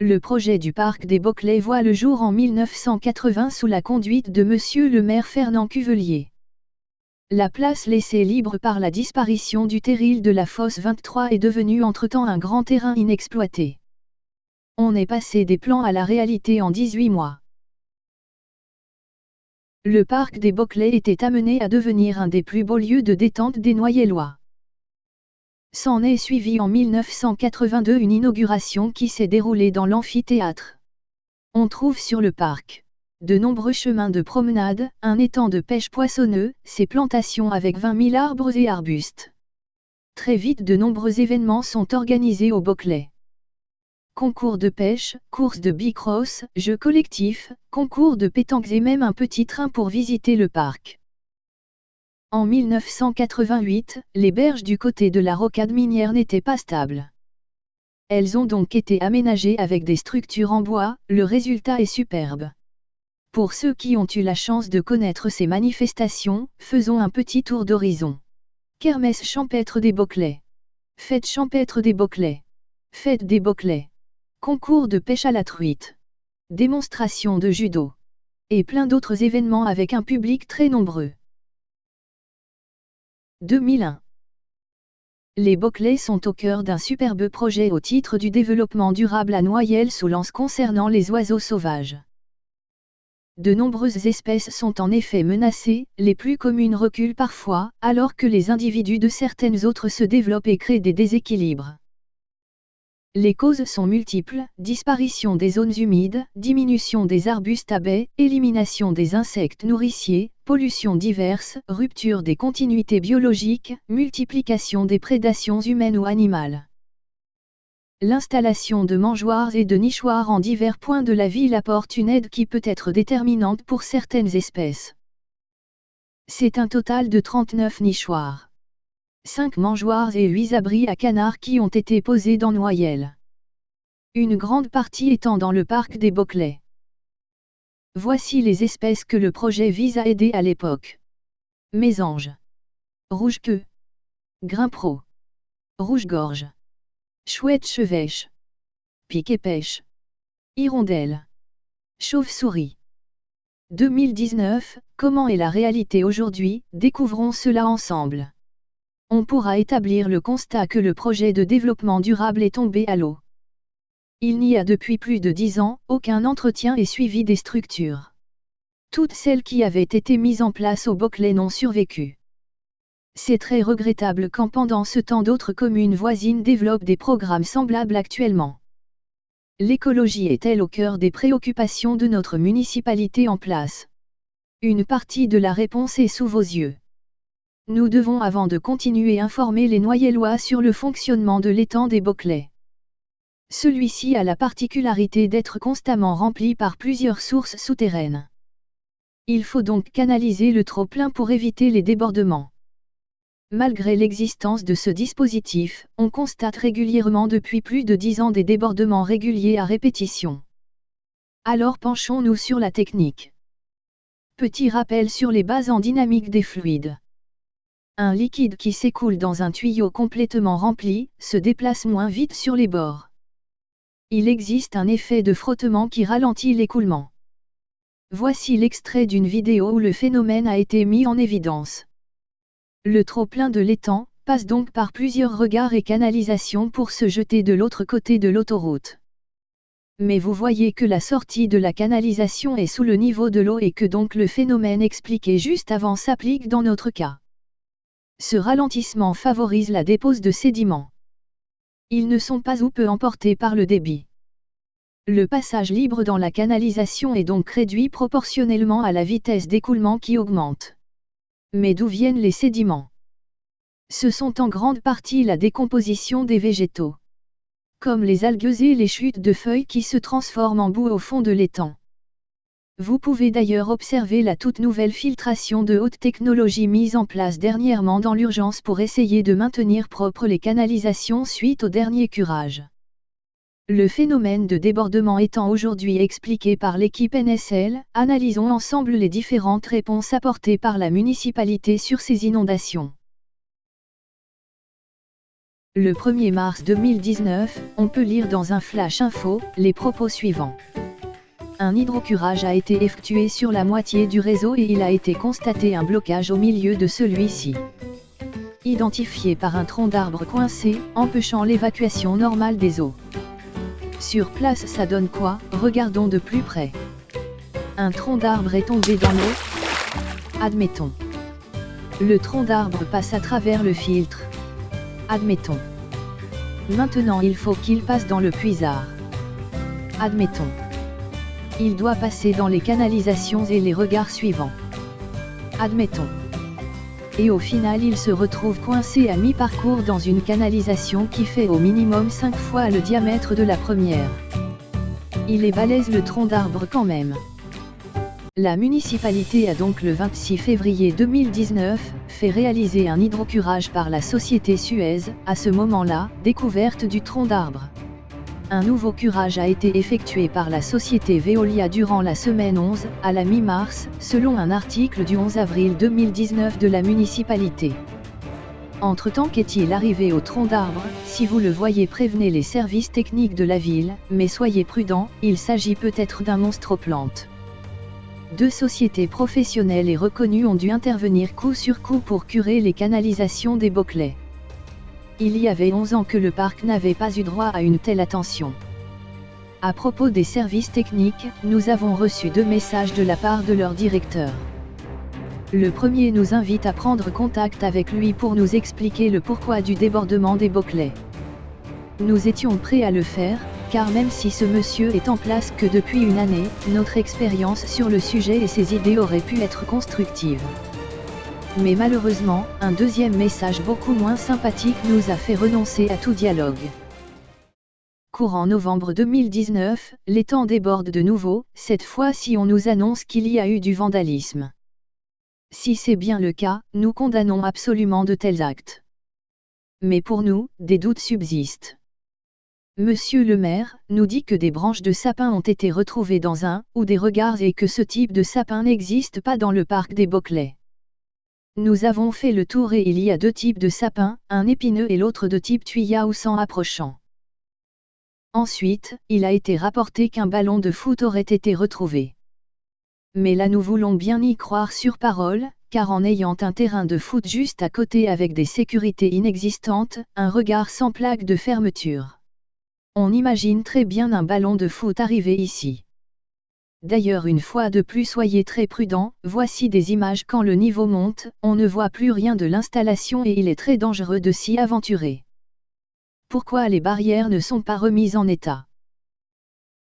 Le projet du parc des Boclès voit le jour en 1980 sous la conduite de Monsieur le maire Fernand Cuvelier. La place laissée libre par la disparition du terril de la fosse 23 est devenue entre-temps un grand terrain inexploité. On est passé des plans à la réalité en 18 mois. Le parc des Boclès était amené à devenir un des plus beaux lieux de détente des Noyellois. S'en est suivi en 1982 une inauguration qui s'est déroulée dans l'amphithéâtre. On trouve sur le parc de nombreux chemins de promenade, un étang de pêche poissonneux, ses plantations avec 20 000 arbres et arbustes. Très vite de nombreux événements sont organisés au Boclès. Concours de pêche, courses de bicross, jeux collectifs, concours de pétanque et même un petit train pour visiter le parc. En 1988, les berges du côté de la rocade minière n'étaient pas stables. Elles ont donc été aménagées avec des structures en bois, le résultat est superbe. Pour ceux qui ont eu la chance de connaître ces manifestations, faisons un petit tour d'horizon. Kermesse champêtre des Boclès. Fête champêtre des Boclès. Fête des Boclès. Concours de pêche à la truite. Démonstration de judo. Et plein d'autres événements avec un public très nombreux. 2001. Les Boclès sont au cœur d'un superbe projet au titre du développement durable à Noyelles-sous-Lens concernant les oiseaux sauvages. De nombreuses espèces sont en effet menacées, les plus communes reculent parfois, alors que les individus de certaines autres se développent et créent des déséquilibres. Les causes sont multiples, disparition des zones humides, diminution des arbustes à baies, élimination des insectes nourriciers, pollutions diverses, rupture des continuités biologiques, multiplication des prédations humaines ou animales. L'installation de mangeoires et de nichoirs en divers points de la ville apporte une aide qui peut être déterminante pour certaines espèces. C'est un total de 39 nichoirs. 5 mangeoires et 8 abris à canards qui ont été posés dans Noyelles. Une grande partie étant dans le parc des Boclès. Voici les espèces que le projet vise à aider à l'époque. Mésange. Rouge-queue. Grimpero. Rouge-gorge. Chouette-chevêche. Pique-et-pêche. Hirondelle. Chauve-souris. 2019, comment est la réalité aujourd'hui, découvrons cela ensemble. On pourra établir le constat que le projet de développement durable est tombé à l'eau. Il n'y a depuis plus de 10 ans, aucun entretien et suivi des structures. Toutes celles qui avaient été mises en place au Boclès n'ont survécu. C'est très regrettable quand pendant ce temps d'autres communes voisines développent des programmes semblables actuellement. L'écologie est-elle au cœur des préoccupations de notre municipalité en place? Une partie de la réponse est sous vos yeux. Nous devons avant de continuer informer les Noyellois sur le fonctionnement de l'étang des Boclès. Celui-ci a la particularité d'être constamment rempli par plusieurs sources souterraines. Il faut donc canaliser le trop-plein pour éviter les débordements. Malgré l'existence de ce dispositif, on constate régulièrement depuis plus de 10 ans des débordements réguliers à répétition. Alors penchons-nous sur la technique. Petit rappel sur les bases en dynamique des fluides. Un liquide qui s'écoule dans un tuyau complètement rempli, se déplace moins vite sur les bords. Il existe un effet de frottement qui ralentit l'écoulement. Voici l'extrait d'une vidéo où le phénomène a été mis en évidence. Le trop-plein de l'étang passe donc par plusieurs regards et canalisations pour se jeter de l'autre côté de l'autoroute. Mais vous voyez que la sortie de la canalisation est sous le niveau de l'eau et que donc le phénomène expliqué juste avant s'applique dans notre cas. Ce ralentissement favorise la dépose de sédiments. Ils ne sont pas ou peu emportés par le débit. Le passage libre dans la canalisation est donc réduit proportionnellement à la vitesse d'écoulement qui augmente. Mais d'où viennent les sédiments? Ce sont en grande partie la décomposition des végétaux. Comme les algues et les chutes de feuilles qui se transforment en boue au fond de l'étang. Vous pouvez d'ailleurs observer la toute nouvelle filtration de haute technologie mise en place dernièrement dans l'urgence pour essayer de maintenir propres les canalisations suite au dernier curage. Le phénomène de débordement étant aujourd'hui expliqué par l'équipe NSL, analysons ensemble les différentes réponses apportées par la municipalité sur ces inondations. Le 1er mars 2019, on peut lire dans un flash info les propos suivants. Un hydrocurage a été effectué sur la moitié du réseau et il a été constaté un blocage au milieu de celui-ci. Identifié par un tronc d'arbre coincé, empêchant l'évacuation normale des eaux. Sur place, ça donne quoi? Regardons de plus près. Un tronc d'arbre est tombé dans l'eau. Admettons. Le tronc d'arbre passe à travers le filtre. Admettons. Maintenant il faut qu'il passe dans le puisard. Admettons. Il doit passer dans les canalisations et les regards suivants. Admettons. Et au final il se retrouve coincé à mi-parcours dans une canalisation qui fait au minimum 5 fois le diamètre de la première. Il est balèze le tronc d'arbre quand même. La municipalité a donc le 26 février 2019, fait réaliser un hydrocurage par la société Suez, à ce moment-là, découverte du tronc d'arbre. Un nouveau curage a été effectué par la société Veolia durant la semaine 11, à la mi-mars, selon un article du 11 avril 2019 de la municipalité. Entre-temps, qu'est-il arrivé au tronc d'arbre? Si vous le voyez, prévenez les services techniques de la ville, mais soyez prudents, il s'agit peut-être d'un monstre aux plantes. 2 sociétés professionnelles et reconnues ont dû intervenir coup sur coup pour curer les canalisations des Beauclais. Il y avait 11 ans que le parc n'avait pas eu droit à une telle attention. À propos des services techniques, nous avons reçu 2 messages de la part de leur directeur. Le premier nous invite à prendre contact avec lui pour nous expliquer le pourquoi du débordement des Beauclais. Nous étions prêts à le faire, car même si ce monsieur est en place que depuis une année, notre expérience sur le sujet et ses idées auraient pu être constructives. Mais malheureusement, un deuxième message beaucoup moins sympathique nous a fait renoncer à tout dialogue. Courant novembre 2019, l'étang déborde de nouveau, cette fois-ci on nous annonce qu'il y a eu du vandalisme. Si c'est bien le cas, nous condamnons absolument de tels actes. Mais pour nous, des doutes subsistent. Monsieur le maire nous dit que des branches de sapin ont été retrouvées dans un ou des regards et que ce type de sapin n'existe pas dans le parc des Beauclais. Nous avons fait le tour et il y a 2 types de sapins, un épineux et l'autre de type tuya ou sans approchant. Ensuite, il a été rapporté qu'un ballon de foot aurait été retrouvé. Mais là nous voulons bien y croire sur parole, car en ayant un terrain de foot juste à côté avec des sécurités inexistantes, un regard sans plaque de fermeture. On imagine très bien un ballon de foot arriver ici. D'ailleurs, une fois de plus, soyez très prudents, voici des images quand le niveau monte, on ne voit plus rien de l'installation et il est très dangereux de s'y aventurer. Pourquoi les barrières ne sont pas remises en état?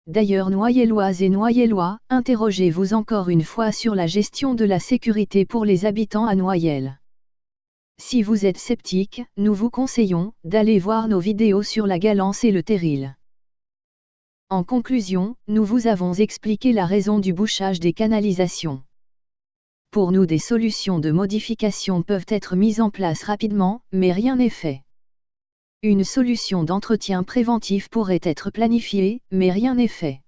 D'ailleurs, Noyelloises et Noyellois, interrogez-vous encore une fois sur la gestion de la sécurité pour les habitants à Noyelles. Si vous êtes sceptique, nous vous conseillons d'aller voir nos vidéos sur la Galance et le Terril. En conclusion, nous vous avons expliqué la raison du bouchage des canalisations. Pour nous, des solutions de modification peuvent être mises en place rapidement, mais rien n'est fait. Une solution d'entretien préventif pourrait être planifiée, mais rien n'est fait.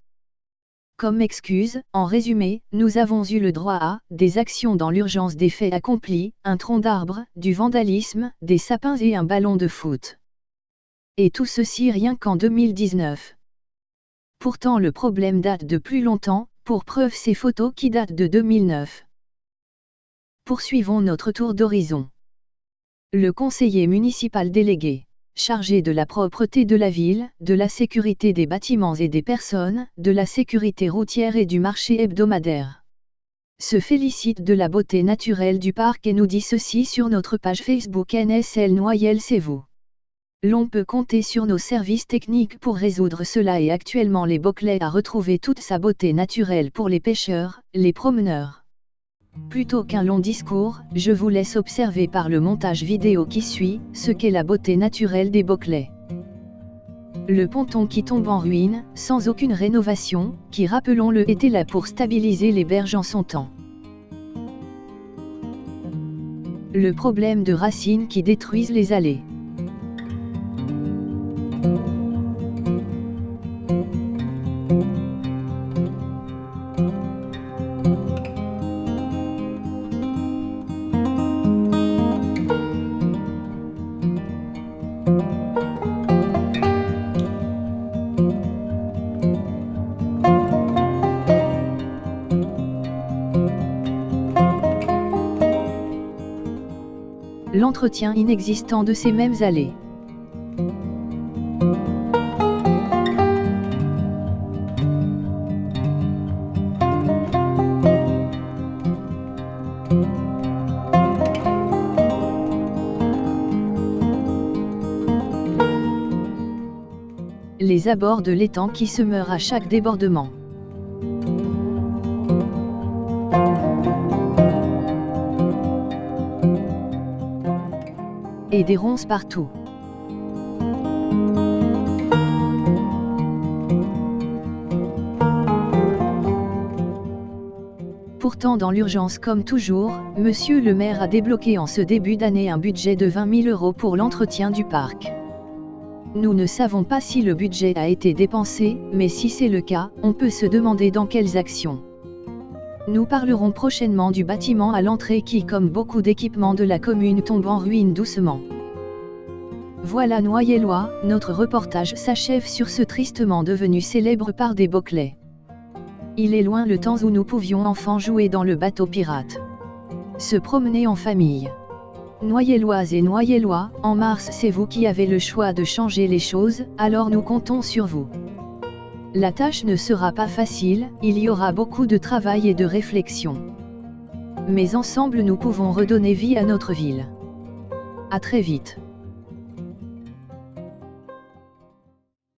Comme excuse, en résumé, nous avons eu le droit à des actions dans l'urgence, des faits accomplis, un tronc d'arbre, du vandalisme, des sapins et un ballon de foot. Et tout ceci rien qu'en 2019. Pourtant le problème date de plus longtemps, pour preuve ces photos qui datent de 2009. Poursuivons notre tour d'horizon. Le conseiller municipal délégué, chargé de la propreté de la ville, de la sécurité des bâtiments et des personnes, de la sécurité routière et du marché hebdomadaire, se félicite de la beauté naturelle du parc et nous dit ceci sur notre page Facebook NSL Noyelles c'est vous. L'on peut compter sur nos services techniques pour résoudre cela et actuellement les Beauclais a retrouvé toute sa beauté naturelle pour les pêcheurs, les promeneurs. Plutôt qu'un long discours, je vous laisse observer par le montage vidéo qui suit, ce qu'est la beauté naturelle des Beauclais. Le ponton qui tombe en ruine, sans aucune rénovation, qui rappelons-le était là pour stabiliser les berges en son temps. Le problème de racines qui détruisent les allées. l'entretien inexistant de ces mêmes allées. Les abords de l'étang qui se meurent à chaque débordement. Et des ronces partout. Pourtant dans l'urgence comme toujours, Monsieur le maire a débloqué en ce début d'année un budget de 20 000 € pour l'entretien du parc. Nous ne savons pas si le budget a été dépensé, mais si c'est le cas, on peut se demander dans quelles actions. Nous parlerons prochainement du bâtiment à l'entrée qui, comme beaucoup d'équipements de la commune, tombe en ruine doucement. Voilà Noyellois, notre reportage s'achève sur ce tristement devenu célèbre par des Boclais. Il est loin le temps où nous pouvions enfants jouer dans le bateau pirate. Se promener en famille. Noyelloises et Noyellois, en mars c'est vous qui avez le choix de changer les choses, alors nous comptons sur vous. La tâche ne sera pas facile, il y aura beaucoup de travail et de réflexion. Mais ensemble nous pouvons redonner vie à notre ville. À très vite.